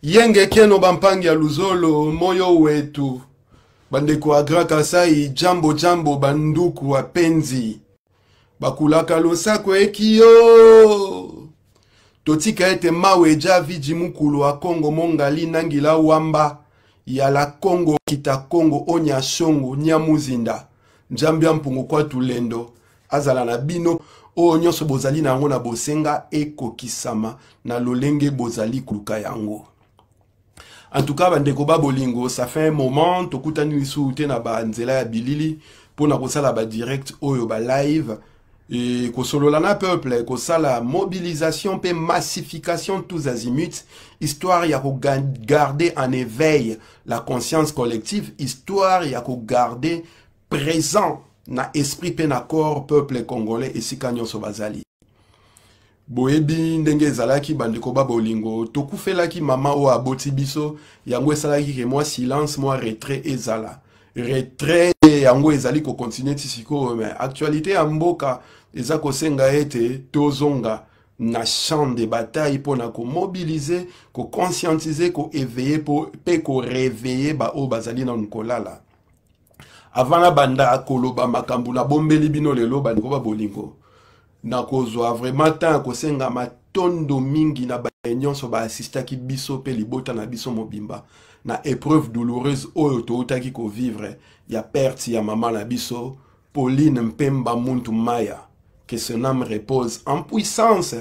Yenge keno bampangi ya luzolo moyo wetu. Bandeko agra kasai jambo jambo banduku wapenzi. Bakulaka losako ekio. Totika ete mawe javi jimukulu wa Kongo mongali nangila wamba. Ya la Kongo kita Kongo onya shongo nyamuzinda. Njambia mpungu kwa tulendo. Azala na bino. O nyonso bozali na yango na bosenga eko kisama. Na lolenge bozali kuluka yango. En tout cas, bandeko babolingo, ça fait un moment, tokutani lisuute na ba nzela ya bilili, pour na kosala ba direct oyo ba live, et kosolola na peuple, kosala mobilisation pe massification tous azimuts, histoire ya ko garder en éveil la conscience collective, histoire ya ko garder présent na esprit pe na corps peuple congolais et sika nyonso bazali. Boebi ndenge ezalaki bandeko babolingo tokufelaki mama o aboti biso yango esalaki ke moi silence moi retrait ezala retrait yango ezali ko continuer tisiko mais actualité ya mboka eza kosenga ete tozonga na champ de bataille pona ko mobiliser ko conscientiser ko éveiller pe ko réveiller ba o bazali na nkolala avant la banda koloba makambu na bombeli bino lelo bandeko babolingo na kozwa vraiment tant kosenga matondo mingi na baenyon so ba assistaki biso pe libota na biso mobimba na épreuve douloureuse oyo toutaki ko vivre ya perte ya maman na biso Pauline Mpemba Muntu Maya, que son âme repose en puissance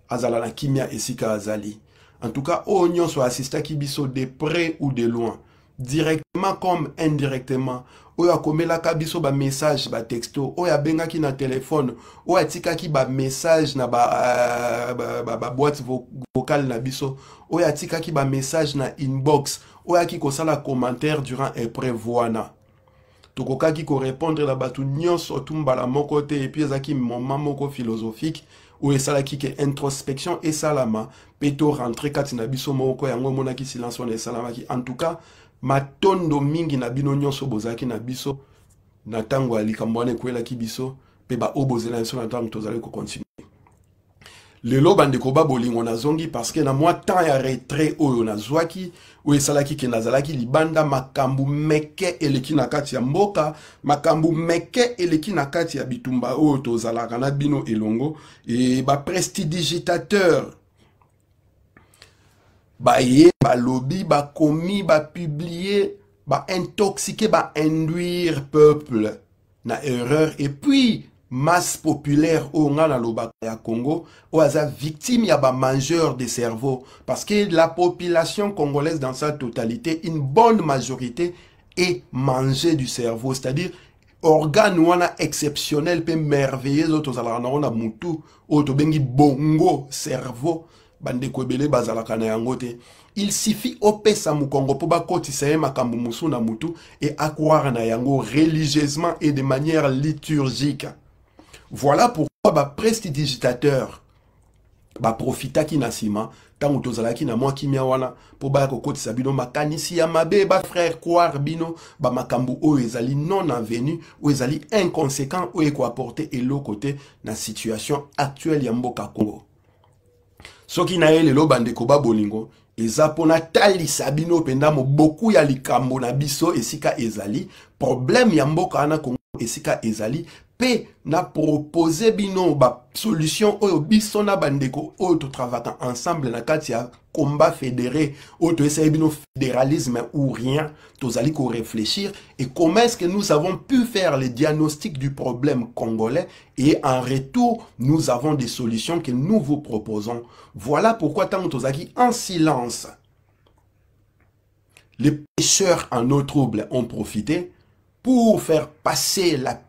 azala na kimia esika azali. En tout cas oyo nyonso assistaki biso de près ou de loin, directement comme indirectement. Oya komelaka biso ba message ba texto, oya bengaki na téléphone, oya tikaki ba message na ba boîte vocale na biso, oya tikaki ba message na inbox, oya ki kosala commentaire durant épreuve wana. Tokokaki ko répondre la batu nyonso tumbala moko te et puis ezaki moment moko philosophique ou esalaki ke introspection et salama peto rentrer kati na biso moko yango monaki silence wana esalamaki. En tout cas matondo mingi na bino nyonso bozaki na biso na tango alikambo wana ekwelaki biso pe ba obozela biso na tango tozali ko continuer. Lelo bandeko babolingo na zongi parce que na moi temps ya retrait oyo na zwaki o esalaki ke nazalaki libanda makambu meke eleki na kati ya mboka makambu meke eleki na kati ya bitumba oyo tozalaka na bino elongo et ba prestidigitateur ba ye, ba lobby, ba commis, ba publier, ba intoxiquer, ba induire peuple na erreur et puis masse populaire au nga na lobaka ya Congo ou aza victime ya ba mangeur de cerveau parce que la population congolaise dans sa totalité une bonne majorité est mangée du cerveau, c'est-à-dire organe wana exceptionnel pe merveilleux auto zala na mutu auto bengi bongo cerveau bandeko ebele bazalaka na yango te. Il suffit opesa mukongo po bakotisa ye makambo musu na mutu et accroire na yango religieusement et de manière liturgique. Voilà pourquoi ba prestidigitateur ba profitaki na sima tango tozalaki na mwa kimia wana po ba kokotisa bino makanisi ya mabe ba frère croire bino ba makambo oyo ezali non avenu ou ezali inconséquent ou eko apporter eloko te na situation actuelle ya mboka Congo. Soki na ye lelo bandeko babolingo eza pona talisa bino penda mo beaucoup ya likambo na biso esika ezali problème ya mboka ana Congo esika ezali pe na proposer bino ba solution oyo biso na bandeko oyo to travaillons ensemble na kati ya combat fédéré oyo to essaye bino fédéralisme ou rien tozali ko réfléchir et comment est-ce que nous avons pu faire le diagnostic du problème congolais et en retour nous avons des solutions que nous vous proposons. Voilà pourquoi tant tozaki en silence les pêcheurs en eau trouble ont profité pour faire passer la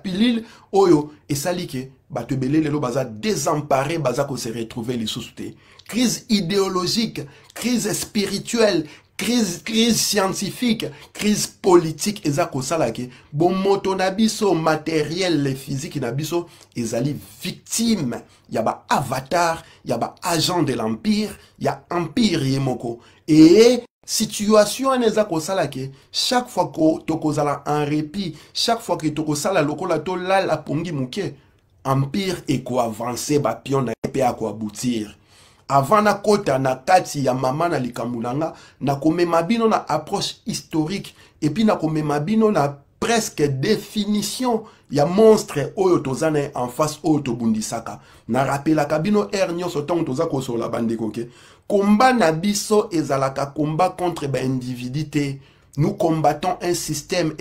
pilule oyo et salike batebele lelo baza désemparé baza ko se retrouver les sous-soutés. Crise idéologique, crise spirituelle, crise scientifique, crise politique eza ko salake bon moto na biso matériel le physique na biso ezali victime ya ba avatar ya ba agent de l'empire ya empire yemoko et situation neza kosala ke chaque fois que tokozala en répit chaque fois que tokosala lokola to la pongi muke empire et ko avancer ba pion na pe a ko aboutir avant na kota na kati ya mama na likamulanga na komema bino na approche historique et puis na komema bino na presque définition ya monstre oyo tozana en face oyo tobundisaka na rappelaka bino nyonso tongo toza kosola bandeko ke combat na biso ezalaka combat contre ba individuité. Nous combattons un système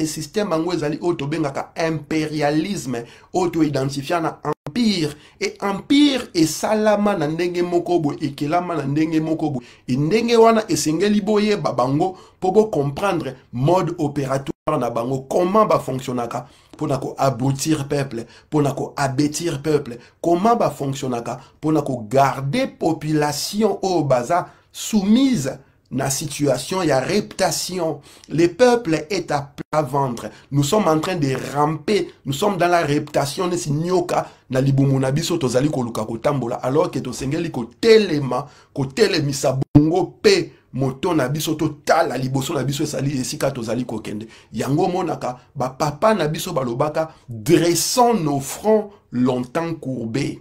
ango ezali oyo tobengaka impérialisme oyo to-identifia na empire et empire esalama na ndenge moko boye ekelama na ndenge moko boye e ndenge wana esengeli boyeba bango po bo comprendre mode opératoire na bango comment ba fonctionnaka pona ko aboutir peuple pona ko abêtir peuple comment ba fonctionnaka pona ko garder population au baza soumise na situation, il y a réputation. Le peuple est à plat ventre. Nous sommes en train de ramper. Nous sommes dans la réputation. Nous sommes nyoka na libumuna biso tozali koluka kotambola alors que to sengeli ko telema ko telemisa bongo pe moto na biso totala liboso na biso esali esika tozali kokende. Yango monaka ba papa na biso balobaka dressons nos fronts longtemps courbés.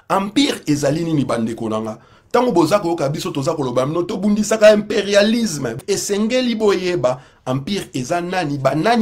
Empire ezali nini bandeko nanga. Tango bozako kabiso toza koloba mnoto bundisaka impérialisme esengeli boyeba empire eza nani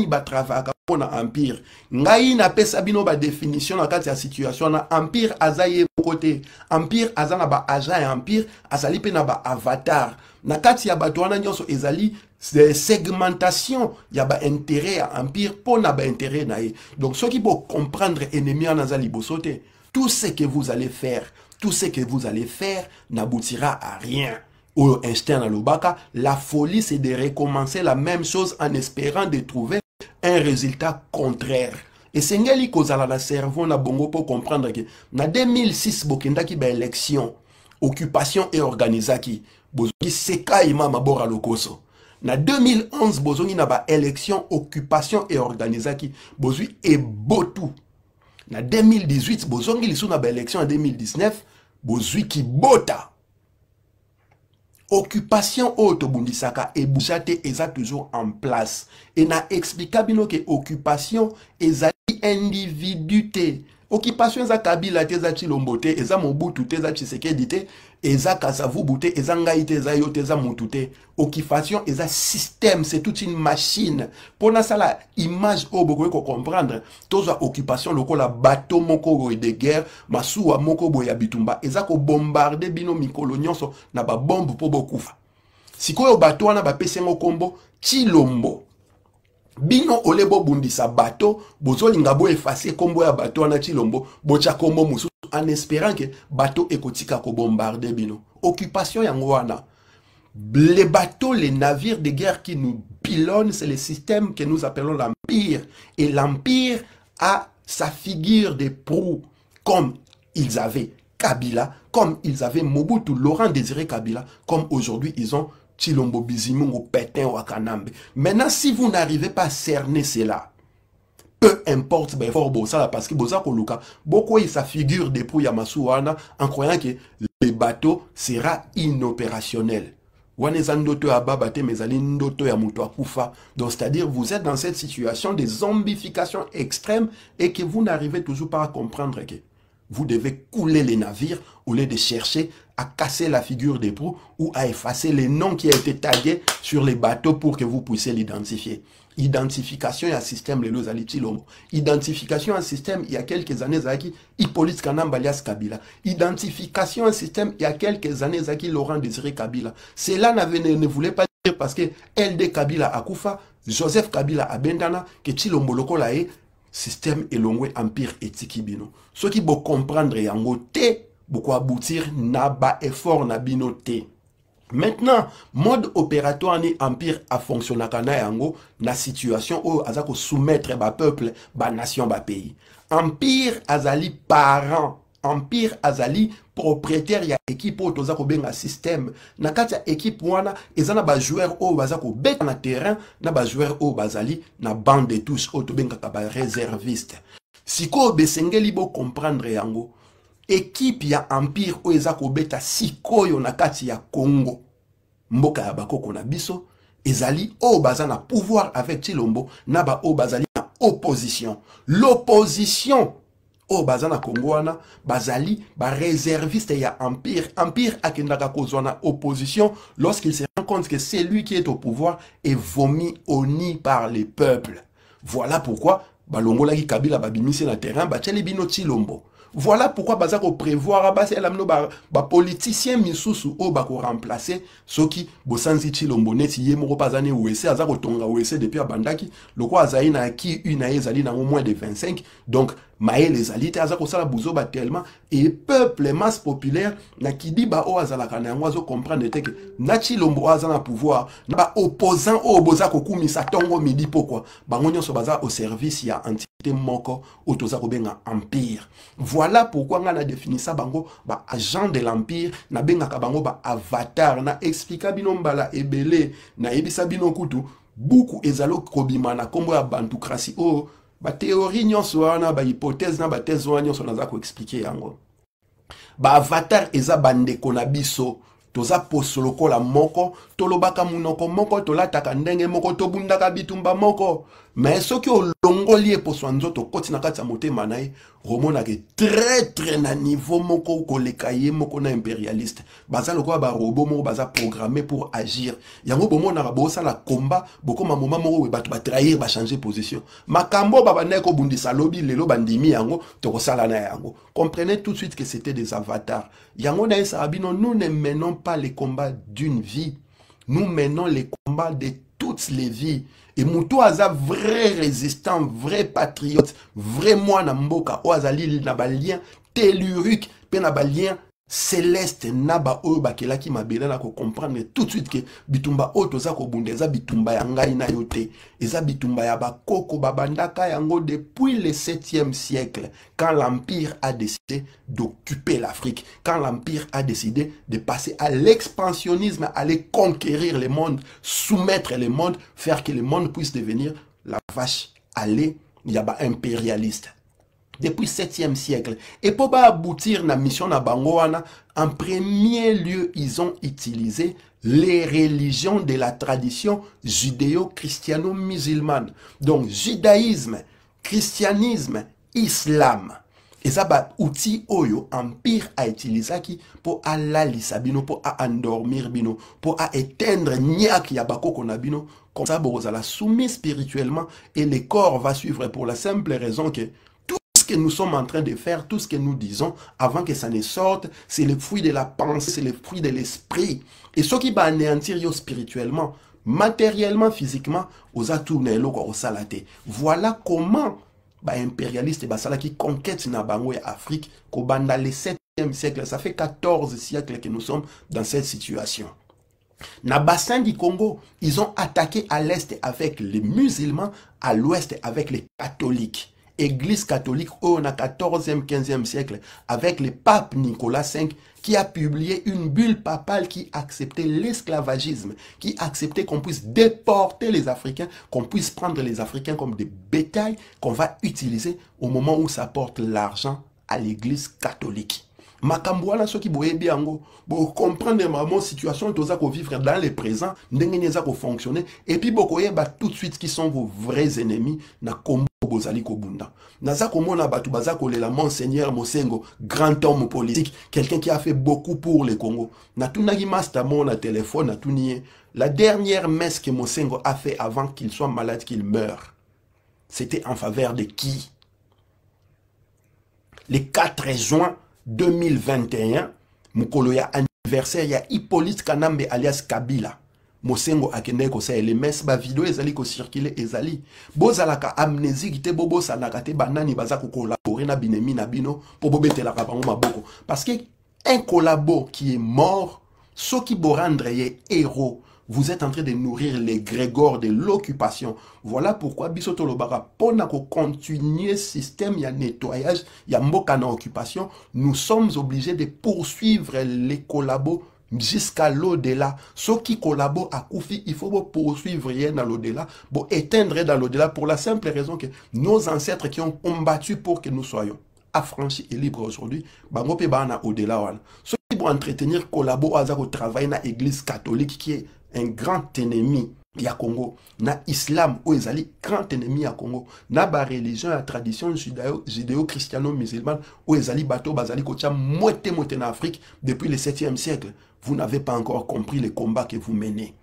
ba travaka pona empire ngai na pesa bino ba définition na kati ya situation na empire azaye côté empire azana ba agent ya empire azali pe na ba avatar na kati ya bato wana nyonso ezali segmentation ya ba intérêt ya empire pona ba intérêt na ye donc ceux qui vont comprendre ennemi en azali bosote tout ce que vous allez faire tout ce que vous allez faire n'aboutira à rien. Au instinct à l'obaka, la folie c'est de recommencer la même chose en espérant de trouver un résultat contraire. Et c'est ngeli kozala na cerveau na bongo pour comprendre que na 2006 bokendaki ba élection, occupation et organisaki, bozongi seka ima mabora lokoso. Na 2011 bozongi na ba élection, occupation et organisaki, bozui e botu. Na 2018, bozongi lisu na ba élection en 2019, bozui ki bota. Occupation autobundisaka et bousate eza toujours en place. Et na explika bino ke occupation ezali individuité. Occupation eza Kabila te eza Tshilombo te, eza Mobutu te eza Tshisekedi te, eza Kasavubu te, eza Ngai te eza yo te eza Mutu te. Occupation eza système, c'est toute une machine. Pona ça la image o boko ko comprendre, toza occupation lokola bateau moko de guerre, masuwa moko boya bitumba, eza ko bombarder bino mikolo nyonso na ba bombe po bokufa. Sikoyo bateau wana ba pesengo kombo Tshilombo. Bino olebo bundisa bateau, bozolinga bo effacer kombo ya bateau wana Tshilombo, bocha kombo musu en espérant que bateau ekotika ko bombarder bino. Occupation yango wana. Les bateaux, les navires de guerre qui nous pilonnent, c'est le système que nous appelons l'Empire. Et l'Empire a sa figure de proue, comme ils avaient Kabila, comme ils avaient Mobutu, Laurent Désiré Kabila, comme aujourd'hui ils ont Tshilombo Bizimungu, Pétain, Wakanambe. Maintenant, si vous n'arrivez pas à cerner cela, peu importe, ben fort bossa parce que bossa koluka, beaucoup sa figure de proue Yamasouana en croyant que le bateau sera inopérationnel. Donc, c'est-à-dire, vous êtes dans cette situation de zombification extrême et que vous n'arrivez toujours pas à comprendre que vous devez couler les navires au lieu de chercher à casser la figure des proues ou à effacer les noms qui ont été tagués sur les bateaux pour que vous puissiez l'identifier. Identification et un système, les lois Tshilombo. Identification et un système, il y a quelques années, Zaki, Hippolyte Kanamba alias Kabila. Identification et un système, il y a quelques années, Zaki, Laurent Désiré Kabila. Cela ne voulait pas dire parce que LD Kabila a Koufa, Joseph Kabila a Bendana, que Tshilombo Lokola est système et l'ongwe empire et Tikibino. Ce qui vont comprendre yango te, beaucoup aboutir, naba effort nabino te. Maintenant, mode opératoire ni empire a fonctionné kana yango na situation où azako soumettre ba peuple, ba nation, ba pays. Empire azali parent, empire azali propriétaire ya équipe au tozako benga système. Na kati ya équipe wana ezana ba joueur au bazako bet na terrain na ba joueur au bazali na bande de touche au to benga ka ba réserviste. Siko besengeli bo comprendre yango. Équipe ya empire o ezako beta sikoyo na kati ya Congo. Mboka ya bakoko na biso ezali o bazana pouvoir avec Tshilombo na ba o bazali na opposition. L'opposition Oh, bazana Congoana, bazali, ba réserviste ya Empire. Empire akendaka kozwana opposition lorsqu'il se rend compte que c'est lui qui est au pouvoir et vomi au nid par les peuples. Voilà pourquoi, balongola ki Kabila babimisi na terrain, bacheli bino Tshilombo. Voilà pourquoi bazako prévoir ba politicien misusu o bako remplacer soki bosanzi Tshilombo neti ye moko pazane ouese azako tonga ouese depuis abandaki loko azali na ki une ezali na moins de 25 donc maé les alites azako sala buzo ba tellement et peuple masse populaire na kidi ba o azala kana ngwazo comprendre que na Tshilombo azana pouvoir na ba opposant o bozako kumisa tongo midi pourquoi bango nyonso baza au service ya entité moko otozako benga empire. Voilà pourquoi on a défini ça bango ba agent de l'empire na benga ka bango ba avatar na explica bino mbala ebele na ebisa bino kutu buku ezalo kobima na kombo ya bantokrasi o ba théorie nyonso wana ba hypothèse na ba thèse wana nyonso naza ko expliquer yango ba avatar eza bandeko na biso toza posoloko la moko tolobaka munoko moko tolataka ndenge moko tobundaka bitumba moko mais soki olongoli eposo nzoto koti na kati ya motema na ye romonaka très na niveau moko koleka ye moko na impérialiste baza lokola barobo moko baza programmé pour agir yango bomonaka bosala combat bokoma moma moko bato batrahir bachanger position makambo babandaki kobundisa lobi lelo bandimi yango tokosala na yango. Comprenez tout de suite que c'était des avatars. Yango na esabino, nous ne menons pas les combats d'une vie, nous menons les combats de toutes les vies. Et Moutou aza vrai résistant, vrai patriote, vrai moine mboka, oazali nabalien tellurique, pe nabalien céleste naba oyo bakela ki mabela na ko comprendre tout de suite que bitumba oto za ko bundeza bitumba ya ngai na yote eza bitumba ya bakoko babandaka yango depuis le 7e siècle quand l'empire a décidé d'occuper l'Afrique, quand l'empire a décidé de passer à l'expansionnisme, aller conquérir le monde, soumettre le monde, faire que le monde puisse devenir la vache à lait yaba impérialiste. Depuis 7e siècle. Et pour aboutir na mission na bangoana, en premier lieu, ils ont utilisé les religions de la tradition judéo-christiano-musulmane. Donc, judaïsme, christianisme, islam. Et ça, bah, outil oyo, empire a utilisé qui pour alalisa bino, pour endormir bino, pour éteindre nyak yabako konabino. Comme ça, vous allez soumis spirituellement et le corps va suivre pour la simple raison que que nous sommes en train de faire, tout ce que nous disons, avant que ça ne sorte, c'est le fruit de la pensée, c'est le fruit de l'esprit. Et ce qui va anéantir spirituellement, matériellement, physiquement, aux atournés, au salaté. Voilà comment impérialiste et qui conquête na bango et Afrique, qu'au banda le 7e siècle, ça fait 14 siècles que nous sommes dans cette situation. Na bassin du Congo, ils ont attaqué à l'est avec les musulmans, à l'ouest avec les catholiques. Église catholique au 14e, 15e siècle avec le pape Nicolas V qui a publié une bulle papale qui acceptait l'esclavagisme, qui acceptait qu'on puisse déporter les Africains, qu'on puisse prendre les Africains comme des bétails qu'on va utiliser au moment où ça porte l'argent à l'église catholique. Makambouana ceux qui boyebi yango pour comprendre ma situation toza ko vivre dans le présent ndenge neza ko fonctionner et puis bokoyeba tout de suite qui sont vos vrais ennemis na kombo bozali ko bunda naza komona batu baza kolela monseigneur Mosengo grand homme politique quelqu'un qui a fait beaucoup pour le Congo na tunagi master mon téléphone na tunie la dernière messe que Mosengo a fait avant qu'il soit malade qu'il meure c'était en faveur de qui? Le 4 juin 2021, mukolo ya anniversaire ya Hippolyte Kanambe alias Kabila. Mosengo akende ko sa les messes ba vidéo ezali ko circuler ezali. Bozalaka amnésique te bobo sanaka te banani baza ko collaborer na binemi na bino po bobetela ka bango maboko parce que un collabo qui est mort, ce qui bo rendre ye héros. Vous êtes en train de nourrir les grégores de l'occupation. Voilà pourquoi Bisoto Lobara, pour continuer ce système, il y a nettoyage, il y a mboka na occupation. Nous sommes obligés de poursuivre les collabos jusqu'à l'au-delà. Ceux qui collaborent à Koufi, il faut poursuivre dans l'au-delà, pour éteindre dans l'au-delà, pour la simple raison que nos ancêtres qui ont combattu pour que nous soyons affranchis et libres aujourd'hui, bango pe bana au-delà. Ceux qui vont entretenir collabo au travail dans l'église catholique qui est un grand ennemi ya Congo, na islam ou ezali grand ennemi ya Congo, na ba religion ya tradition judéo-christiano-musulmane ou ezali bato bazali kocha moite na Afrique depuis le 7e siècle. Vous n'avez pas encore compris les combats que vous menez.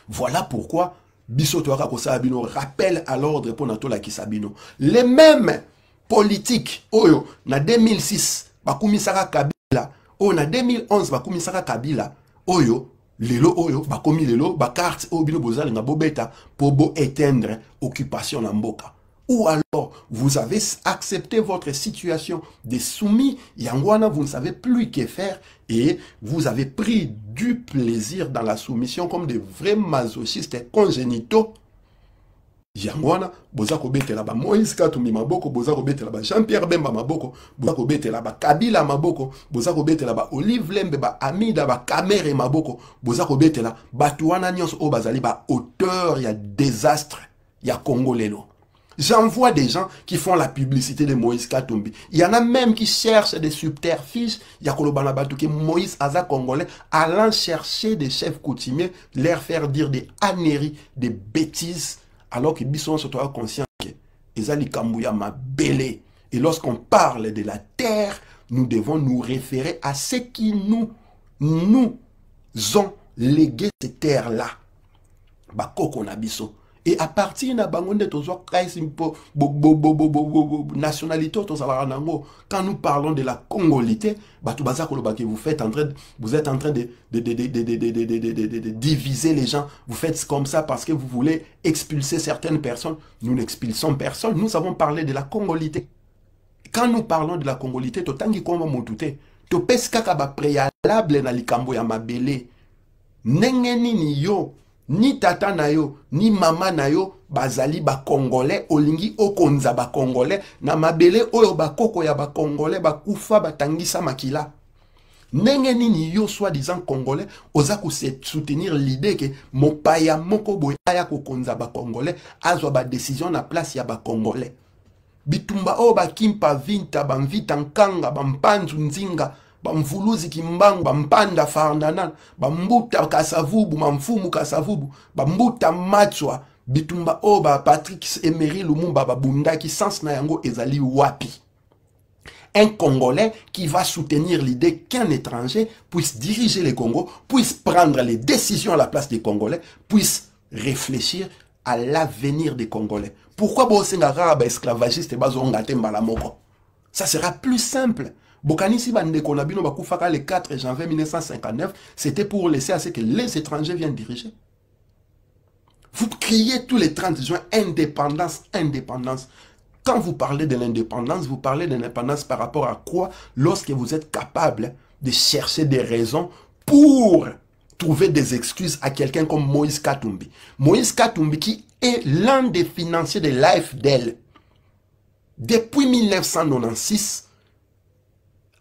Voilà pourquoi biso toaka ko sabino rappel à l'ordre pour nato la kisabino. Les mêmes politiques oyo na 2006 bakumisaka Kabila, oyo na 2011 bakumisaka Kabila, oyo lelo oyo bakomi lelo ba carte oyo bino bozali nga bobeta pour bo éteindre occupation na mboka. Ou alors, vous avez accepté votre situation de soumis, Yangwana, vous ne savez plus que faire et vous avez pris du plaisir dans la soumission comme des vrais masochistes congénitaux. Yangwana, bozako bete là-bas Moïse Katumbi maboko, bozako bete là-bas Jean-Pierre Bemba maboko, bozako bete là-bas Kabila maboko, bozako bete là-bas Olive Lembe ba Amida ba Kamere maboko, bozako bete là Batuana nyos o bazali ba auteur ya désastre ya Congo lelo. J'en vois des gens qui font la publicité de Moïse Katumbi. Il y en a même qui cherchent des subterfuges. Il y a que Moïse Aza Congolais allant chercher des chefs coutumiers, leur faire dire des âneries, des bêtises, alors que Bisson se trouve conscient que Ezali Kambouya m'a belé. Et lorsqu'on parle de la terre, nous devons nous référer à ce qui nous ont légué cette terre-là. Bakoko na biso. Et à partir de bangonde tozo kaïsimpo nationalité quand nous parlons de la congolité, vous êtes en train de diviser les gens. Vous faites comme ça parce que vous voulez expulser certaines personnes. Nous n'expulsons personne. Nous avons parlé de la congolité. Quand nous parlons de la congolité, totangi koma motute, to peska ba préalable na likambo ya mabele. Nengeni ni yo. Ni tata na yo, ni mama na yo, bazali ba congolais, olingi okonza ba congolais, na mabele oyo ba koko ya ba congolais, ba kufa ba tangisa makila. Nenge nini yo soi-disant congolais, oza ko soutenir l'idée que mopaya moko boya ya kokonza ba congolais, azwa ba décision na place ya ba congolais. Bitumba o ba kimpa vinta, ba mvita nkanga, ba mpanzu nzinga, bamvuluzi kimbangu, bampanda farnanan, bambuta kasavubu, mamfumu kasavubu, bambuta machwa, bitumba oba Patrick Emery Lumumba, babundaki sans na yango ezali wapi. Un Congolais qui va soutenir l'idée qu'un étranger puisse diriger le Congo, puisse prendre les décisions à la place des Congolais, puisse réfléchir à l'avenir des Congolais. Pourquoi Bosengara esclavagiste et bazongate mbalamoko? Ça sera plus simple. Bokanisi Bandeko Nabino Bakufaka le 4 janvier 1959, c'était pour laisser à ce que les étrangers viennent diriger. Vous criez tous les 30 juin, indépendance, indépendance. Quand vous parlez de l'indépendance, vous parlez de l'indépendance par rapport à quoi? Lorsque vous êtes capable de chercher des raisons pour trouver des excuses à quelqu'un comme Moïse Katumbi. Moïse Katumbi qui est l'un des financiers de l'AFDL. Depuis 1996,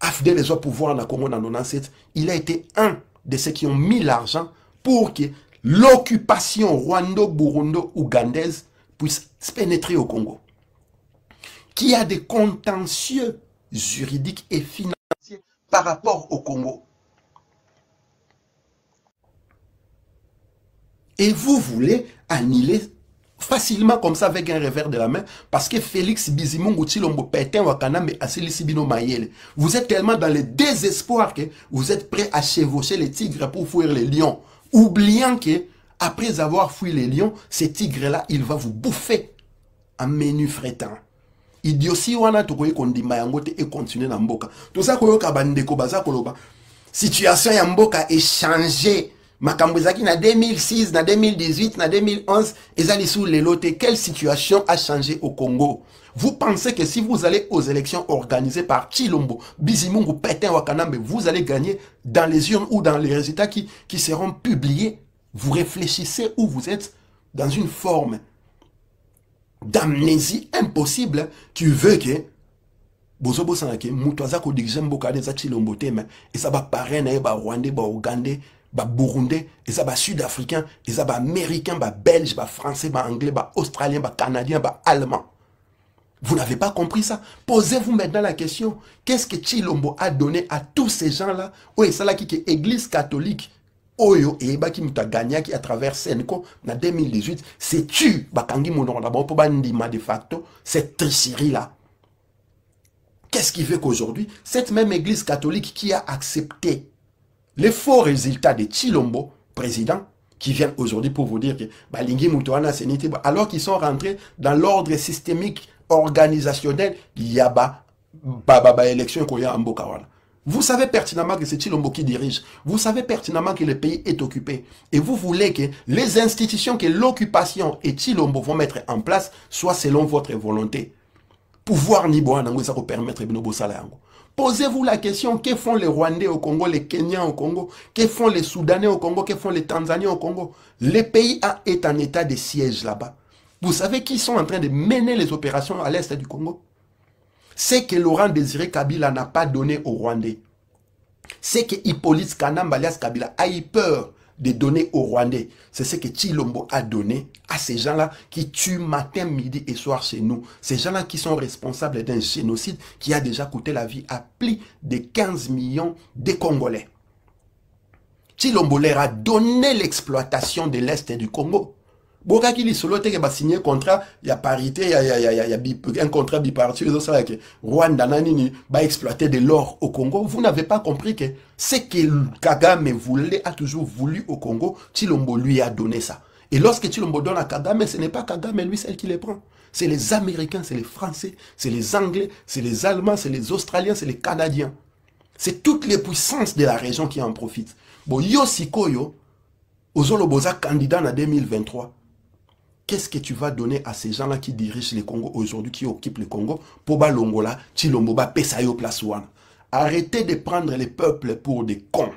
AFDL est au pouvoir dans le Congo en 1997, il a été un de ceux qui ont mis l'argent pour que l'occupation rwando-burundo-ougandaise puisse pénétrer au Congo. Qui a des contentieux juridiques et financiers par rapport au Congo. Et vous voulez annuler facilement comme ça avec un revers de la main parce que Félix Bizimungu Tshilombo Pétain Wakanambe Asilisibino Mayele. Vous êtes tellement dans le désespoir que vous êtes prêt à chevaucher les tigres pour fuir les lions. Oubliant que après avoir fui les lions, ces tigres-là, il va vous bouffer en menu frétant. Idiotie wana tokoye kondima yango te et continuer na mboka. Tout ça koyoka bandeko baza koloba. Situation ya mboka est changée. Makambo ezaki na 2006, na 2018, na 2011, ezali sous les lotés. Quelle situation a changé au Congo? Vous pensez que si vous allez aux élections organisées par Tshilombo, Bizimungu, Pétain, Wakanambe, vous allez gagner dans les urnes ou dans les résultats qui seront publiés? Vous réfléchissez où vous êtes dans une forme d'amnésie impossible qui veut que bozobo sanake mutoza ko dirige mboka de Tshilombo tema et ça va parrainer ba Rwandais, ba Ougandais, ba Burundais, et ça va Sud-Africain, et ça va Américain, ba Belge, ba Français, ba Anglais, ba Australien, ba Canadien, ba Allemand. Vous n'avez pas compris ça? Posez-vous maintenant la question. Qu'est-ce que Tshilombo a donné à tous ces gens-là? Oui, c'est là qui est église catholique. Oyo et Ebaki Muta Gagnaki à travers Senko en 2018, c'est tu, Bakangi Mounora, pour Bandima de facto, cette tricherie-là. Qu'est-ce qui fait qu'aujourd'hui, cette même église catholique qui a accepté les faux résultats de Tshilombo, président, qui viennent aujourd'hui pour vous dire que Balingi Mutuana Seniti, alors qu'ils sont rentrés dans l'ordre systémique organisationnel, il y a élection qu'il y a en Bokawana. Vous savez pertinemment que c'est Tshilombo qui dirige. Vous savez pertinemment que le pays est occupé. Et vous voulez que les institutions que l'occupation et Tshilombo vont mettre en place soient selon votre volonté. Pouvoir ni boa nango ça vous permettre de nous salaire. Posez-vous la question, que font les Rwandais au Congo, les Kenyans au Congo, que font les Soudanais au Congo, que font les Tanzaniens au Congo? Le pays est en état de siège là-bas. Vous savez qui sont en train de mener les opérations à l'est du Congo? C'est que Laurent Désiré Kabila n'a pas donné aux Rwandais. C'est que Hippolyte Kanamba alias Kabila a eu peur de donner aux Rwandais. C'est ce que Tshilombo a donné à ces gens-là qui tuent matin, midi et soir chez nous. Ces gens-là qui sont responsables d'un génocide qui a déjà coûté la vie à plus de 15 millions de Congolais. Tshilombo leur a donné l'exploitation de l'Est du Congo. Boka qui solo te ba signer contrat, il y a parité, il y a un contrat bipartite, ça là que Rwanda nanini va exploiter de l'or au Congo. Vous n'avez pas compris que ce que Kagame voulait, a toujours voulu au Congo, Tshilombo lui a donné ça. Et lorsque Tshilombo donne à Kagame, ce n'est pas Kagame lui celle qui les prend. C'est les Américains, c'est les Français, c'est les Anglais, c'est les Allemands, c'est les Australiens, c'est les Canadiens. C'est toutes les puissances de la région qui en profitent. Bon, yo sikoyo, ozoloboza candidat en 2023. Qu'est-ce que tu vas donner à ces gens-là qui dirigent le Congo aujourd'hui, qui occupent le Congo, pour Balongola, Tshilombo, Pesayo, place one? Arrêtez de prendre les peuples pour des cons.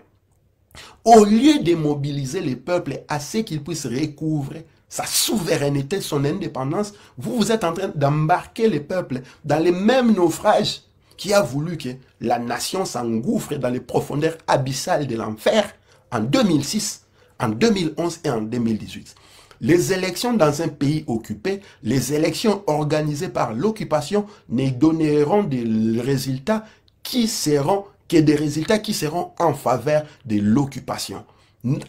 Au lieu de mobiliser les peuples à ce qu'ils puissent recouvrer sa souveraineté, son indépendance, vous êtes en train d'embarquer les peuples dans les mêmes naufrages qui a voulu que la nation s'engouffre dans les profondeurs abyssales de l'enfer en 2006, en 2011 et en 2018. Les élections dans un pays occupé, les élections organisées par l'occupation ne donneront des résultats qui seront en faveur de l'occupation.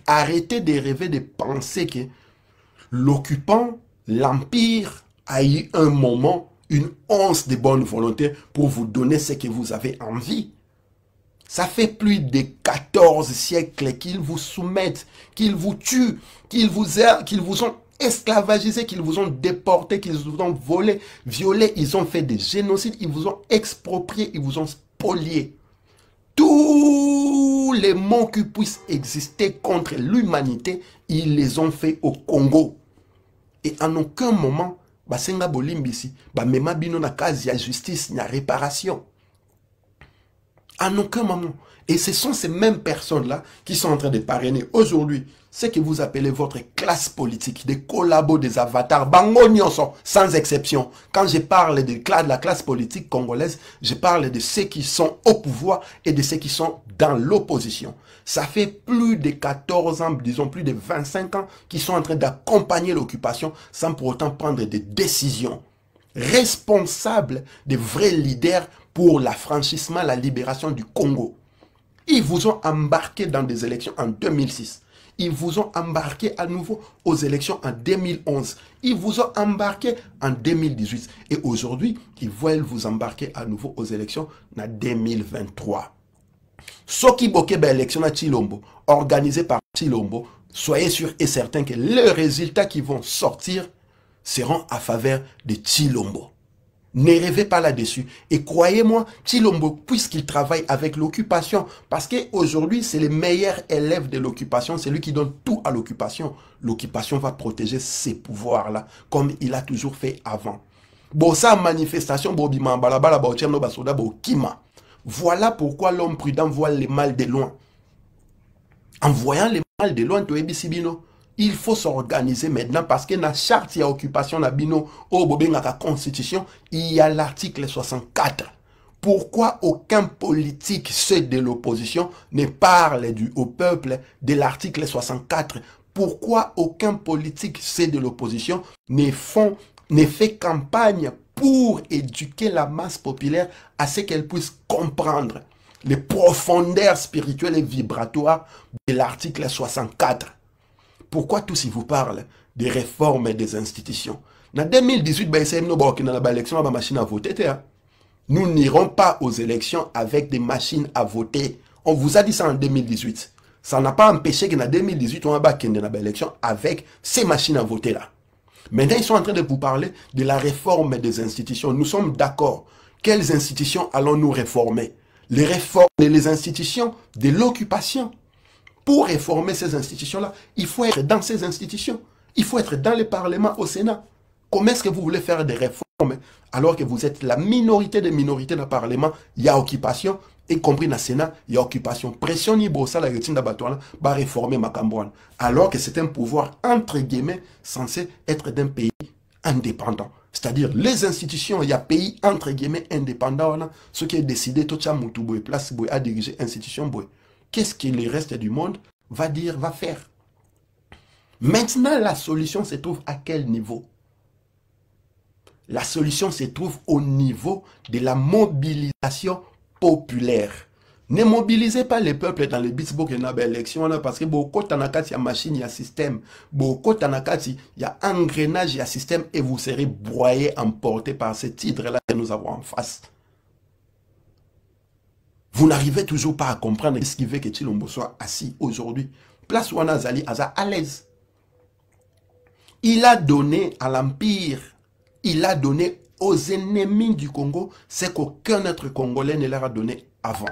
Arrêtez de rêver, de penser que l'occupant, l'empire, a eu un moment, une once de bonne volonté pour vous donner ce que vous avez envie. Ça fait plus de 14 siècles qu'ils vous soumettent, qu'ils vous tuent, qu'ils vous ont esclavagisé, qu'ils vous ont déporté, qu'ils vous ont volé, violé, ils ont fait des génocides, ils vous ont exproprié, ils vous ont spolié. Tous les maux qui puissent exister contre l'humanité, ils les ont fait au Congo. Et en aucun moment, Basenga Bolimbisi, Mema Bino na kazi ya justice, na réparation. En aucun moment. Et ce sont ces mêmes personnes-là qui sont en train de parrainer aujourd'hui ce que vous appelez votre classe politique, des collabos, des avatars, bangonyonso, sans exception. Quand je parle de la classe politique congolaise, je parle de ceux qui sont au pouvoir et de ceux qui sont dans l'opposition. Ça fait plus de 14 ans, disons plus de 25 ans, qu'ils sont en train d'accompagner l'occupation sans pour autant prendre des décisions responsables, des vrais leaders pour l'affranchissement, la libération du Congo. Ils vous ont embarqué dans des élections en 2006. Ils vous ont embarqué à nouveau aux élections en 2011. Ils vous ont embarqué en 2018. Et aujourd'hui, ils veulent vous embarquer à nouveau aux élections en 2023. Ce qui bloquent l'élection à Tshilombo, organisée par Tshilombo, soyez sûrs et certains que les résultats qui vont sortir seront à faveur de Tshilombo. Ne rêvez pas là-dessus. Et croyez-moi, Tshilombo, puisqu'il travaille avec l'occupation, parce qu'aujourd'hui, c'est le meilleur élève de l'occupation, c'est lui qui donne tout à l'occupation. L'occupation va protéger ces pouvoirs-là, comme il a toujours fait avant. Bon, ça, manifestation, voilà pourquoi l'homme prudent voit le mal de loin. En voyant le mal de loin, il faut s'organiser maintenant parce que dans la charte, il y a occupation, la constitution, il y a l'article 64. Pourquoi aucun politique, ceux de l'opposition, ne parle au peuple de l'article 64? Pourquoi aucun politique, ceux de l'opposition, ne fait campagne pour éduquer la masse populaire à ce qu'elle puisse comprendre les profondeurs spirituelles et vibratoires de l'article 64. Pourquoi tous ils vous parlent des réformes et des institutions? En 2018, machine à voter. Nous n'irons pas aux élections avec des machines à voter. On vous a dit ça en 2018. Ça n'a pas empêché qu'en 2018, on va une élection avec ces machines à voter là. Maintenant, ils sont en train de vous parler de la réforme des institutions. Nous sommes d'accord. Quelles institutions allons-nous réformer? Les réformes et les institutions de l'occupation. Pour réformer ces institutions-là, il faut être dans ces institutions. Il faut être dans le Parlement, au Sénat. Comment est-ce que vous voulez faire des réformes alors que vous êtes la minorité des minorités dans le Parlement? Il y a occupation, y compris dans le Sénat, il y a occupation. Pression ni bossa la rétine d'abattoir va réformer Makambouane. Alors que c'est un pouvoir, entre guillemets, censé être d'un pays indépendant. C'est-à-dire, les institutions, il y a pays, entre guillemets, indépendants. Ce qui est décidé, tout ça, Moutouboui, place Boui, à diriger institution Boui. Qu'est-ce que le reste du monde va dire, va faire? Maintenant, la solution se trouve à quel niveau? La solution se trouve au niveau de la mobilisation populaire. Ne mobilisez pas les peuples dans les bitsbook et dans l'élection parce que beaucoup de il y a machine, il y a système. Beaucoup de il y a engrenage, il y a système et vous serez broyés, emportés par ce titre-là que nous avons en face. Vous n'arrivez toujours pas à comprendre ce qui veut que Tshilombo soit assis aujourd'hui. Place où Anazali Aza à l'aise. Il a donné à l'Empire, il a donné aux ennemis du Congo ce qu'aucun autre Congolais ne leur a donné avant.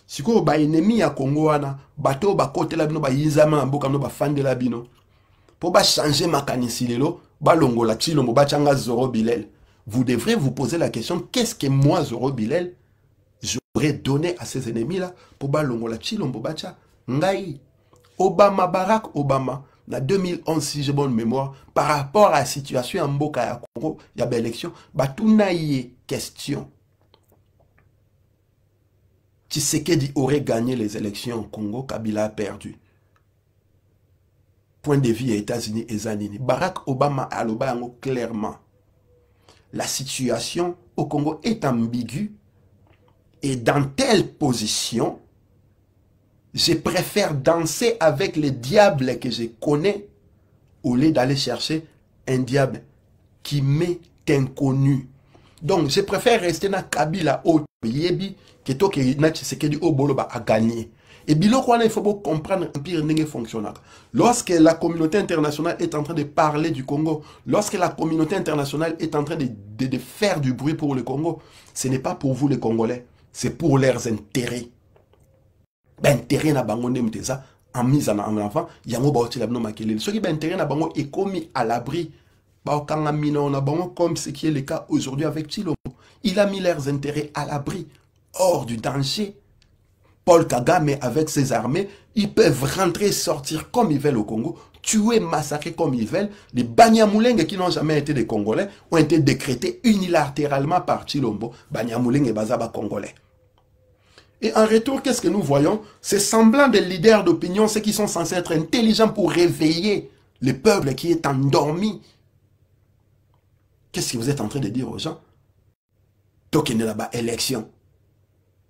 Si vous avez un ennemi à Congo, bateau ba côté la bino ba yizama mboka no ba fande la bino. Pour ba changer ma canisilelo, ba longo la Tshilombo ba changa Zoro Bilel. Vous devrez vous poser la question, qu'est-ce que moi Zoro Bilel j'aurais donné à ces ennemis-là pour ba longo la Tshilombo ba cha ngai. Obama, Barack Obama, en 2011, si j'ai bonne mémoire, par rapport à la situation en Mboka ya Congo, il y a une élection, tout n'a eu question. Tshisekedi aurait gagné les élections au Congo, Kabila a perdu. Point de vue États-Unis et Zanini. Barack Obama a le clairement. La situation au Congo est ambiguë et dans telle position, je préfère danser avec les diables que je connais au lieu d'aller chercher un diable qui m'est inconnu. Donc, je préfère rester dans Kabila au Yebi que toi qui Tshisekedi au Boloba a gagné. Et biloko il faut comprendre l'empire n'est fonctionnel. Lorsque la communauté internationale est en train de parler du Congo, lorsque la communauté internationale est en train de faire du bruit pour le Congo, ce n'est pas pour vous les Congolais, c'est pour leurs intérêts. Intérêt na bango ndemteza en mise en avant yango ba otila bino makelele soki intérêt na bango est commis à l'abri ba okanga mino na bango comme ce qui est le cas aujourd'hui avec Tshilombo. Il a mis leurs intérêts à l'abri hors du danger. Paul Kagame avec ses armées, ils peuvent rentrer et sortir comme ils veulent au Congo, tuer, massacrer comme ils veulent. Les Banyamulenge qui n'ont jamais été des Congolais ont été décrétés unilatéralement par Tshilombo. Banyamulenge et Bazaba Congolais. Et en retour, qu'est-ce que nous voyons? Ces semblants de leaders d'opinion, ceux qui sont censés être intelligents pour réveiller le peuple qui est endormi. Qu'est-ce que vous êtes en train de dire aux gens? Tokenez là-bas, élection.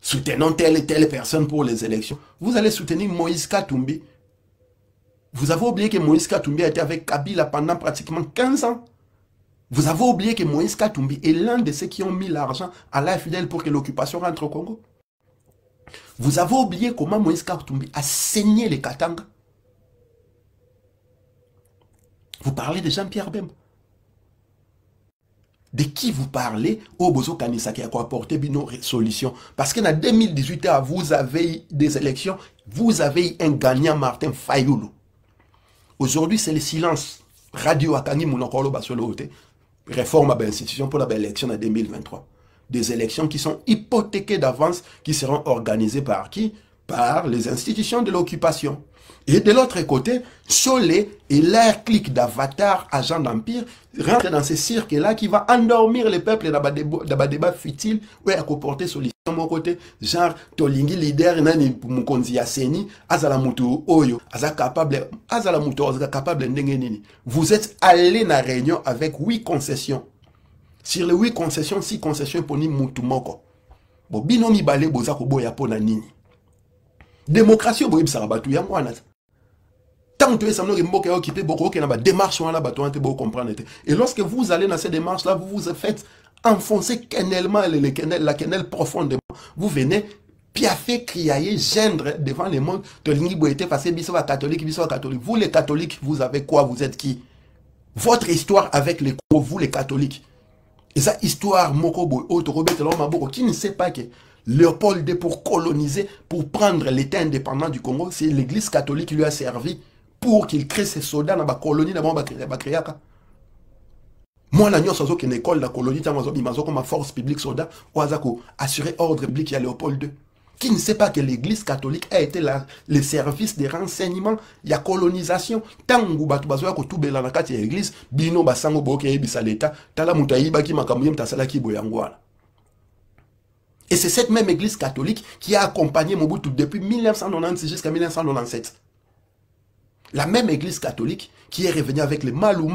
Soutenons telle et telle personne pour les élections. Vous allez soutenir Moïse Katumbi. Vous avez oublié que Moïse Katumbi a été avec Kabila pendant pratiquement 15 ans. Vous avez oublié que Moïse Katumbi est l'un de ceux qui ont mis l'argent à l'AFDL pour que l'occupation rentre au Congo. Vous avez oublié comment Moïse Katumbi a saigné les Katanga. Vous parlez de Jean-Pierre Bemba. De qui vous parlez? Au Bozo Kanisa qui a apporté une solution. Parce qu'en 2018, vous avez eu des élections, vous avez eu un gagnant, Martin Fayoulou. Aujourd'hui, c'est le silence. Radio Akangi Mounokolo Basolote. Réforme à l'institution pour la belle élection en 2023. Des élections qui sont hypothéquées d'avance, qui seront organisées par qui? Par les institutions de l'occupation. Et de l'autre côté, Solé et leur clique d'avatar agents d'empire rentrent dans ce cirque-là qui va endormir les peuples dans des débats futiles où il a comporté solution de mon côté. Genre, Tolingi leader, nani Mukonzi Yaseni, Azala Mutu Oyo, Azala capable ndengenini. Vous êtes allé dans la réunion avec 8 concessions. Sur les 8 concessions, 6 concessions pour ni Mutumoko. Bon, binomi balé boza ko boya pona nini. Démocratie boye bisarabatu ya mwana. Tant que ça nous mboka occupé beaucoup que na ba démarche wana ba to bo comprendre. Et lorsque vous allez dans ces démarches là, vous vous faites enfoncer quenellement la quenelle profondément. Vous venez piaffer, crier, gendre devant le monde. Vous les catholiques, vous avez quoi? Vous êtes qui? Votre histoire avec les Congo, vous les catholiques. Et ça, histoire, qui ne sait pas que Léopold II, pour coloniser, pour prendre l'État indépendant du Congo, c'est l'église catholique qui lui a servi pour qu'il crée ses soldats dans la colonie, dans la colonie. Moi, je suis une école de la colonie, comme force publique soldat, pour assurer ordre public à Léopold II. Qui ne sait pas que l'église catholique a été le service de renseignement, il y a colonisation. Tant que vous avez tout l'église, bino basango boke ebisa l'État, tala mutaiba ki makamuyem tasala ki boyangwala. Et c'est cette même église catholique qui a accompagné Mobutu depuis 1996 jusqu'à 1997. La même église catholique qui est revenue avec les malou,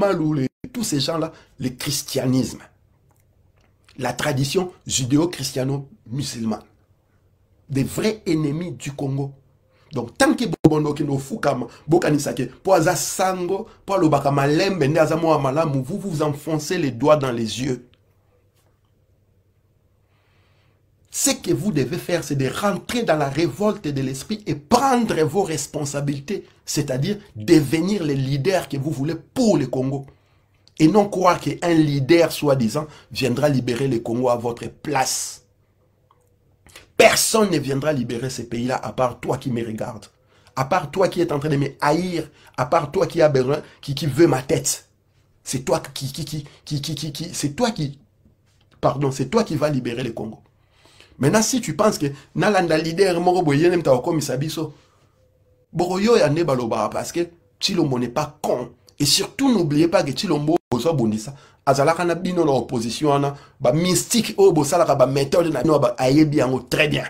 tous ces gens-là, le christianisme. La tradition judéo-christiano-musulmane. Des vrais ennemis du Congo. Donc, tant que Bobono Kino Fukama, Bokanisake, Poaza Sango, Poalo Bakama Lembe, Neazamo Amalamu, vous vous enfoncez les doigts dans les yeux. Ce que vous devez faire, c'est de rentrer dans la révolte de l'esprit et prendre vos responsabilités, c'est-à-dire devenir les leaders que vous voulez pour le Congo. Et non croire qu'un leader, soi-disant, viendra libérer le Congo à votre place. Personne ne viendra libérer ces pays-là à part toi qui me regarde. À part toi qui es en train de me haïr. À part toi qui a besoin, qui veut ma tête. C'est toi c'est toi qui va libérer le Congo. Maintenant, si tu penses que Nalanda leader moro boyene mta comme Sabiso, Boroyo ya ne baloba parce que Chilombo n'est pas con. Et surtout n'oubliez pas que Chilombo bozo bondisa. Azalaka na bino na opposition na ba mystique o bosalaka ba méthode na no ba ayebi yango très bien.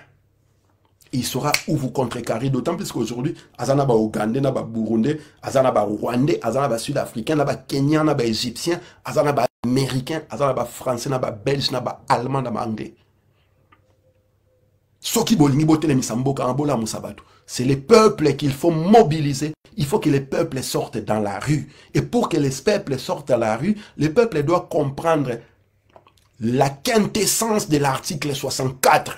Il saura où vous contrecarrer, d'autant plus qu'aujourd'hui azana ba Ougandais na ba Burundais, azana ba Rwandais, azana ba Sud-Africain, na ba Kenyan, na ba Égyptien, azana ba Américain, azana ba Français, na ba Belge, na ba Allemand, na ba Anglais. C'est les peuples qu'il faut mobiliser. Il faut que les peuples sortent dans la rue. Et pour que les peuples sortent dans la rue, les peuples doivent comprendre la quintessence de l'article 64.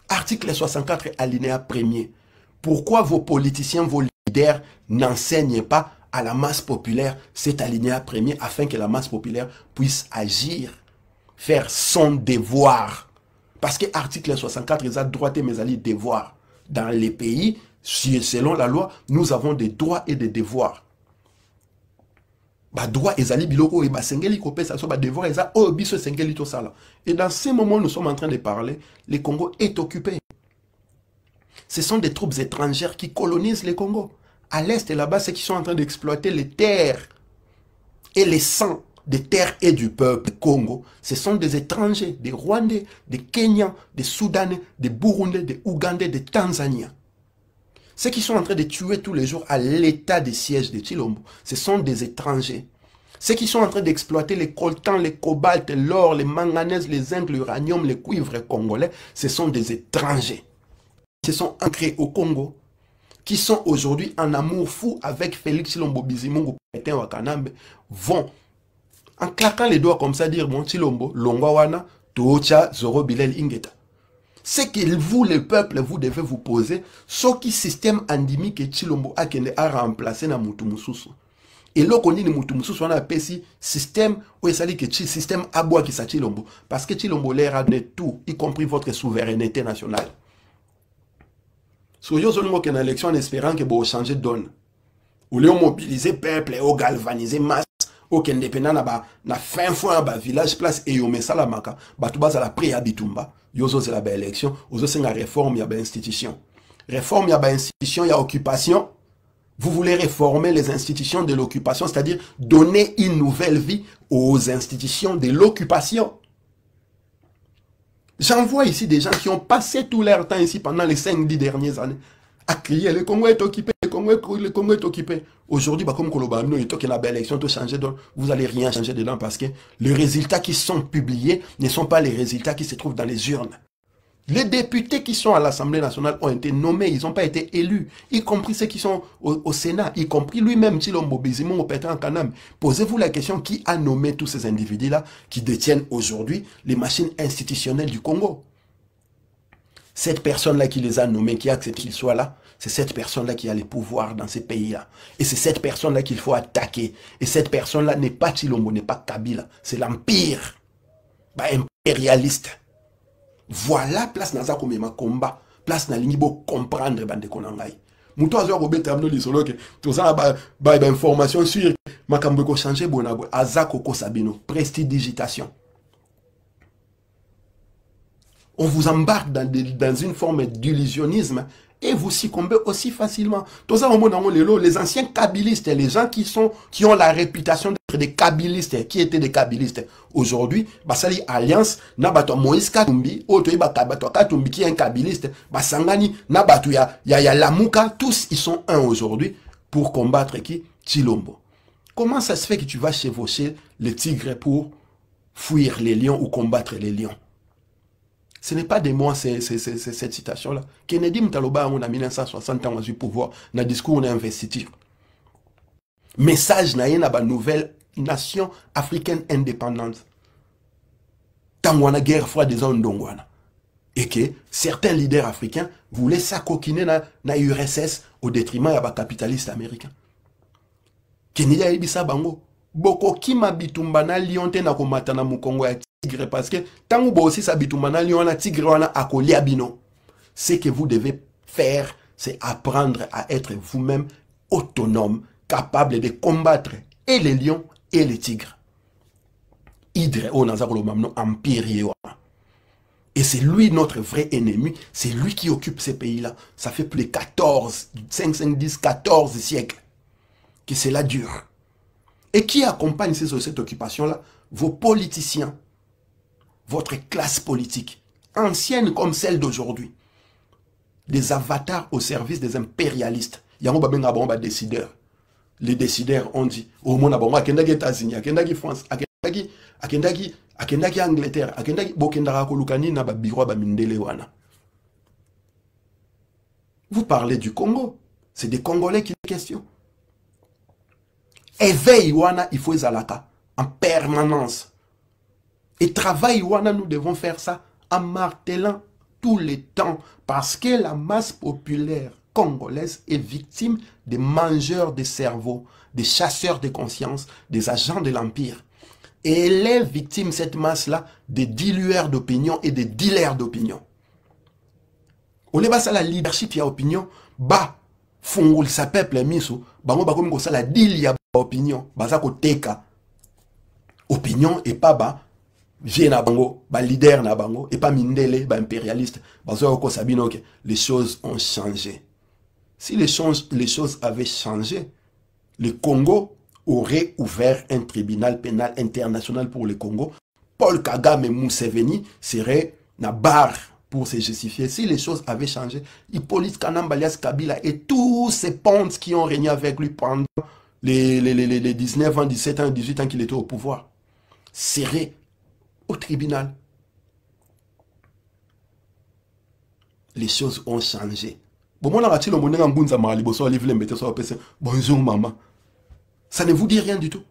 Article 64, alinéa 1er. Pourquoi vos politiciens, vos leaders n'enseignent pas à la masse populaire cet alinéa 1er afin que la masse populaire puisse agir, faire son devoir? Parce que l'article 64, ils ont droit et mes alliés devoirs. Dans les pays, selon la loi, nous avons des droits et des devoirs. Droit et alliés biloko et sengeli kopé ça soit devoir et ça biso sengeli to sala. Et dans ces moments nous sommes en train de parler, le Congo est occupé. Ce sont des troupes étrangères qui colonisent le Congo. À l'est et là-bas, c'est qui sont en train d'exploiter les terres et les sangs des terres et du peuple Congo. Ce sont des étrangers, des Rwandais, des Kenyans, des Soudanais, des Burundais, des Ougandais, des Tanzaniens. Ceux qui sont en train de tuer tous les jours à l'état de siège de Chilombo, ce sont des étrangers. Ceux qui sont en train d'exploiter les coltans, les cobaltes, l'or, les manganèses, les zinc, l'uranium, les cuivres congolais, ce sont des étrangers. Ils sont ancrés au Congo, qui sont aujourd'hui en amour fou avec Félix Chilombo Bizimungu, vont en claquant les doigts comme ça, dire, bon, Chilombo, Longwawana, Tocha, Zoro, Bilel, Ingeta. C'est que vous, le peuple, vous devez vous poser, ce qui système endémique que Chilombo a remplacé dans Moutumususu. Et là, on dit que Moutumususu, on a appelé système, où il s'agit que système aboua qui sa Chilombo. Parce que Chilombo leur a donné tout, y compris votre souveraineté nationale. Si vous avez une élection en espérant que vous changez de donne, vous voulez mobiliser le peuple, vous galvaniser masse, au indépendant na fin fois ba village place et yo mesala maka ba tout bas à la pré habitumba yo zo c'est la belle élection ozo c'est la réforme ya ba institution ya occupation. Vous voulez réformer les institutions de l'occupation, c'est-à-dire donner une nouvelle vie aux institutions de l'occupation. J'en vois ici des gens qui ont passé tout leur temps ici pendant les 5-10 dernières années à crier le Congo est occupé, le Congo Congo est occupé. Aujourd'hui, bah, comme Koloba, il y a une belle élection, tout changer, donc vous n'allez rien changer dedans parce que les résultats qui sont publiés ne sont pas les résultats qui se trouvent dans les urnes. Les députés qui sont à l'Assemblée nationale ont été nommés, ils n'ont pas été élus, y compris ceux qui sont au Sénat, y compris lui-même, Tshilombo Bizimon au Pétain Kanam. Posez-vous la question, qui a nommé tous ces individus-là qui détiennent aujourd'hui les machines institutionnelles du Congo? Cette personne-là qui les a nommés, qui a accepté qu'ils soient là, c'est cette personne-là qui a les pouvoirs dans ces pays-là. Et c'est cette personne-là qu'il faut attaquer. Et cette personne-là n'est pas Tshilombo, n'est pas Kabila, c'est l'empire impérialiste. Voilà place naza komema combat, place na lingi bo comprendre bande konangai. Muto azo ko beta amno lisolo ke to za ba information sur makambo ko changer bonabo azako ko sabino prestidigitation. On vous embarque dans une forme d'illusionnisme et vous succombez aussi facilement. Les anciens kabylistes, les gens qui ont la réputation d'être des kabylistes, qui étaient des kabylistes, aujourd'hui, basali alliance, nabato Moïse Katumbi, Katumbi qui est un kabyliste, basangani, nabato ya Lamuka, tous ils sont un aujourd'hui pour combattre qui? Tshilombo. Comment ça se fait que tu vas chevaucher les tigres pour fuir les lions ou combattre les lions? Ce n'est pas de moi cette citation-là. Kennedy Mtaloba, on a 1960 ans du pouvoir, dans le discours on a investiture. Message n'a rien à la nouvelle nation africaine indépendante. Tangwana guerre froide des hommes d'Ongwana. Et que certains leaders africains voulaient s'acoquiner na URSS au détriment des capitalistes américains. Kennedy a dit ça bango. Boko kima bitumba na lionte na komata na mukongo ya tigre parce que tant que aussi sa bitumba na lion tigre wana akoli abino. Ce que vous devez faire, c'est apprendre à être vous-même autonome, capable de combattre et les lions et les tigres. Hydre o nazakolo mamno empire wana. Et c'est lui notre vrai ennemi, c'est lui qui occupe ces pays-là. Ça fait plus de 14 siècles que cela dure. Et qui accompagne cette occupation-là? Vos politiciens, votre classe politique, ancienne comme celle d'aujourd'hui. Des avatars au service des impérialistes. Il y a des décideurs. Les décideurs ont dit, au monde, il y a des États-Unis, il y a des France, il y a des Angleterre, il y a des Bokendara Kolukani, na biro ba mindele wana. Vous parlez du Congo. C'est des Congolais qui sont question. Éveil wana, il faut zalaka en permanence. Et travail wana, nous devons faire ça en martelant tout le temps parce que la masse populaire congolaise est victime des mangeurs de cerveau, des chasseurs de conscience, des agents de l'empire. Et elle est victime, cette masse-là, des dilueurs d'opinion et des dealers d'opinion. Au lieu de la leadership, il y a opinion, bah, fungul sa peuple miso, bango bakomi ko sala deal ya opinion, bazako teka. Opinion et pas ba, vie na bango, ba leader na bango, et pas mindele, ba impérialiste, bazako sabino que les choses ont changé. Si les choses avaient changé, le Congo aurait ouvert un tribunal pénal international pour le Congo. Paul Kagame Museveni serait na barre pour se justifier. Si les choses avaient changé, Hippolyte Kanambalias Kabila et tous ces pontes qui ont régné avec lui pendant les 19 ans, 17 ans, 18 ans qu'il était au pouvoir, seraient au tribunal. Les choses ont changé. Bonjour maman. Ça ne vous dit rien du tout.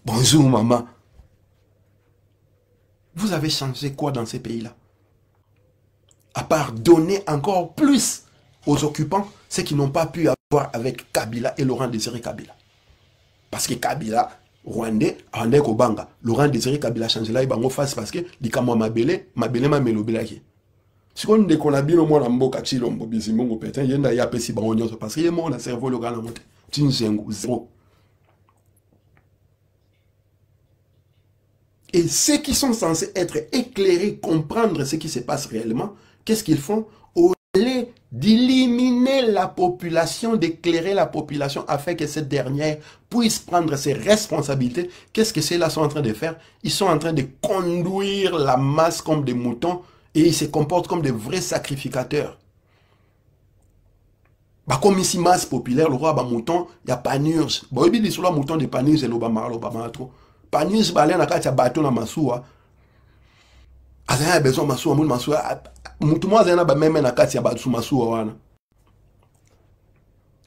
Bonjour maman. Vous avez changé quoi dans ces pays-là? À part donner encore plus aux occupants ce qu'ils n'ont pas pu avoir avec Kabila et Laurent Désiré Kabila. Parce que Kabila, Rwandais, Rwandais Kobanga, Laurent Désiré Kabila change là, il va en face parce que l'ikamo mabele ma melobelaki. Si on dit qu'on a bien au moins un mboka Tshilombo Bizimon Pétain, il y a un si bon parce qu'il y a mon cerveau le grand monté. Zéro. Et ceux qui sont censés être éclairés, comprendre ce qui se passe réellement, qu'est-ce qu'ils font? Au lieu d'éliminer la population, d'éclairer la population afin que cette dernière puisse prendre ses responsabilités, qu'est-ce que ceux-là sont en train de faire? Ils sont en train de conduire la masse comme des moutons et ils se comportent comme des vrais sacrificateurs. Comme ici, masse populaire, le roi, mouton, il y a Panurge. Bon, il dit sur le mouton de Panurge, et l'Obama trop. Panurge, il y a un bateau dans Massoua. Il y a besoin de Massoua, mouton, il y a même un bateau Massoua.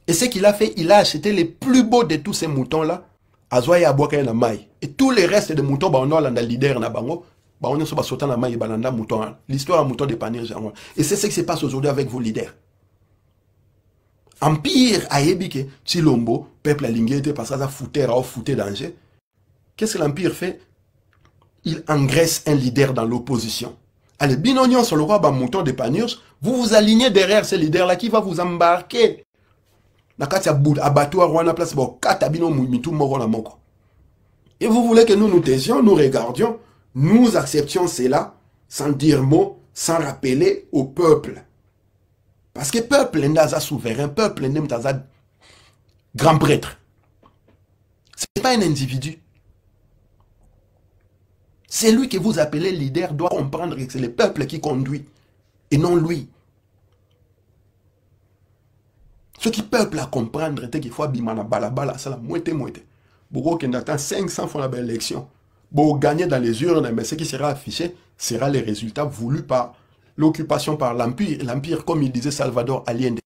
Et ce qu'il a fait, il a acheté les plus beaux de tous ces moutons-là. Azoya Aboka na Maï. Et tous les restes de moutons, on a le leader na bango. On est sur sautant na Maï, balanda mouton. L'histoire à mouton de Panurge. Et c'est ce qui se passe aujourd'hui avec vos leaders. Empire a ébiqué, Chilombo, peuple a l'ingété parce que ça foutait danger. Qu'est-ce que l'Empire fait? Il engraisse un leader dans l'opposition. Allez, binonion sur le roi mouton de Panurge, vous vous alignez derrière ce leader-là qui va vous embarquer. Et vous voulez que nous nous taisions, nous regardions, nous acceptions cela sans dire mot, sans rappeler au peuple. Parce que peuple n'est pas souverain, peuple n'est pas grand prêtre. Ce n'est pas un individu. C'est lui que vous appelez leader doit comprendre que c'est le peuple qui conduit et non lui. Ce qui peuple à comprendre, c'est qu'il faut bimana balabala, ça la moitié. Beaucoup qui attend 500 fois la élection. Pour gagner dans les urnes, mais ce qui sera affiché sera les résultats voulus par l'occupation par l'Empire. L'Empire, comme il disait Salvador Allende.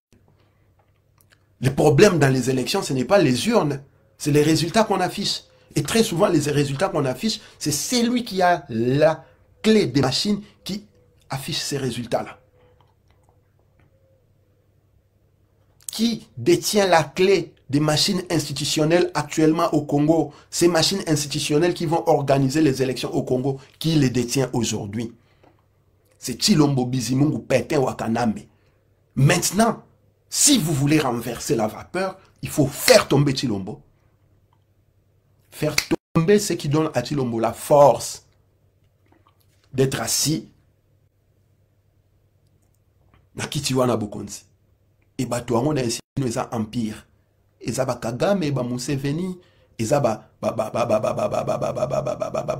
Le problème dans les élections, ce n'est pas les urnes, c'est les résultats qu'on affiche. Et très souvent, les résultats qu'on affiche, c'est celui qui a la clé des machines qui affiche ces résultats-là. Qui détient la clé des machines institutionnelles actuellement au Congo? Ces machines institutionnelles qui vont organiser les élections au Congo, qui les détient aujourd'hui? C'est Chilombo Bizimungu Pétain Wakanambe. Maintenant, si vous voulez renverser la vapeur, il faut faire tomber Chilombo. Faire tomber ce qui donne à Chilombo la force d'être assis na Kitiwana Bokonzi. Et bato on a ici nous empire. Et ça ba Kagame ba Museveni, et ça ba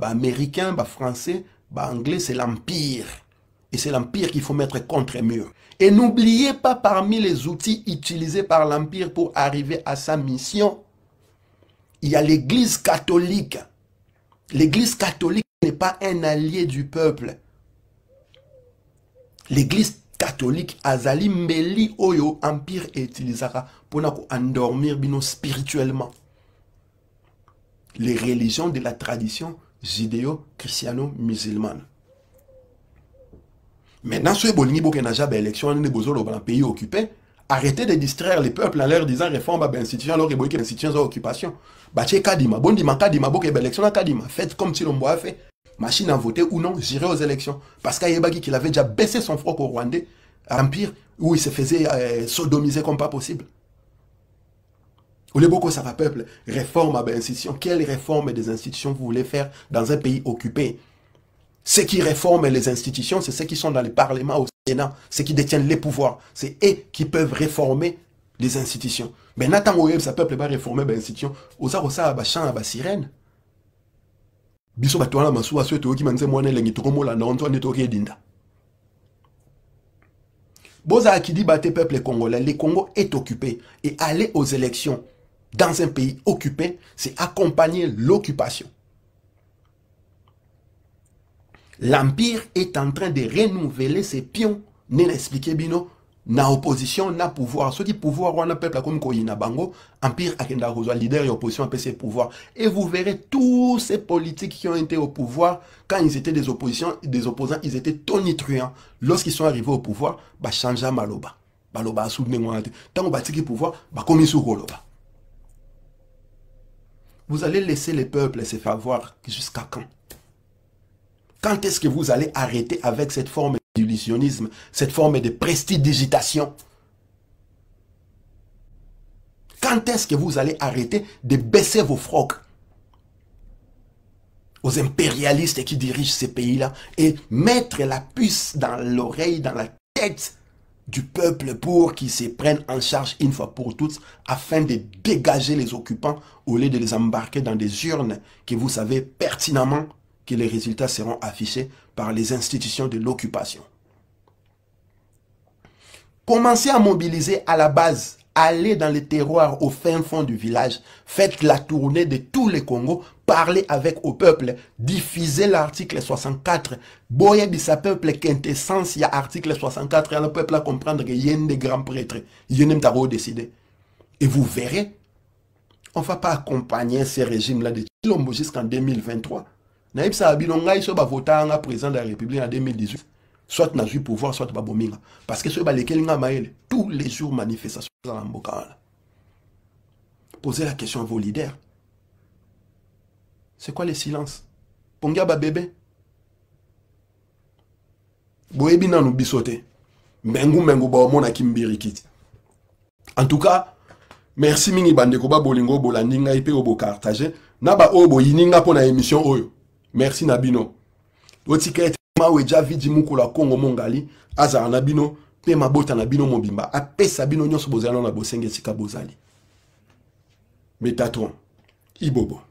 américain, ba français, ba anglais, c'est l'empire. Et c'est l'empire qu'il faut mettre contre mur. Et n'oubliez pas parmi les outils utilisés par l'empire pour arriver à sa mission, il y a l'église catholique. L'église catholique n'est pas un allié du peuple. L'église catholique azali mbeli oyo empire utilisera pour endormir bino spirituellement. Les religions de la tradition judéo-christiano-musulmane. Maintenant, ceux qui ont une élection dans un pays occupé, arrêtez de distraire les peuples en leur disant réforme à l'institution, alors qu'ils ont une institution d'occupation. Faites comme si l'on a fait. Machine à voter ou non, j'irai aux élections. Parce qu'il avait déjà baissé son froc au Rwandais, à l'Empire, où il se faisait sodomiser comme pas possible. Au lieu beaucoup ça va peuple, réforme à l'institution. Quelle réforme des institutions vous voulez faire dans un pays occupé? Ceux qui réforment les institutions, c'est ceux qui sont dans le Parlement, au Sénat, ceux qui détiennent les pouvoirs. C'est eux qui peuvent réformer les institutions. Mais Nathan Oyev, ça peuple va réformer les institutions. Osa osa abachan abasirène. Biso batwana masuwa souhaite oki manze mwana lengi tokomo la nonto ne toki edinda. Boza akidi bate peuple congolais, le Congo est occupé et aller aux élections dans un pays occupé, c'est accompagner l'occupation. L'Empire est en train de renouveler ses pions. N'est expliqué bino na opposition na pouvoir. Ceux qui pouvoir on a peuple comme Koyina Bango, Empire akenda rejoint leader et opposition a ses pouvoirs. Et vous verrez tous ces politiques qui ont été au pouvoir quand ils étaient des oppositions, des opposants, ils étaient tonitruants. Lorsqu'ils sont arrivés au pouvoir, bah changea maloba. Baloba soudne moi. Tant on bâtit pouvoir, bah comme sous goloba. Vous allez laisser les peuples se faire voir jusqu'à quand? Quand est-ce que vous allez arrêter avec cette forme d'illusionnisme, cette forme de prestidigitation? Quand est-ce que vous allez arrêter de baisser vos frocs aux impérialistes qui dirigent ces pays-là et mettre la puce dans l'oreille, dans la tête du peuple pour qu'ils se prennent en charge une fois pour toutes afin de dégager les occupants au lieu de les embarquer dans des urnes que vous savez pertinemment que les résultats seront affichés par les institutions de l'occupation. Commencez à mobiliser à la base, allez dans les terroirs au fin fond du village, faites la tournée de tous les Congos, parlez avec au peuple, diffusez l'article 64, boye bisa peuple quintessence, il y a article 64, et le peuple à comprendre qu'il y a des grands prêtres, il y a des tarots décidés. Et vous verrez, on ne va pas accompagner ces régimes-là de Chilombo jusqu'en 2023. Naïb Sahabinonga, il va voter en président de la République en 2018. Soit n'a eu pouvoir, soit pas bominga. Parce que ceux lesquels tous les jours manifestations dans la Mboka. Posez la question à vos leaders. C'est quoi les silences? Ponga ba bébé. Boebi na nous bisote. Mengu ba omona kimbirikiti. En tout cas, merci mingi bandeko ba bolingo bolandinga ipe obo partager. Na ba obo yininga pour la émission oyo. Merci Nabino. Otikete Maweja vidi mukula Congo mongali azara na bino pe mabota na bino mobimba apesa bino nyonso bozala na bosenge sika bozali. Metatron Ibobo.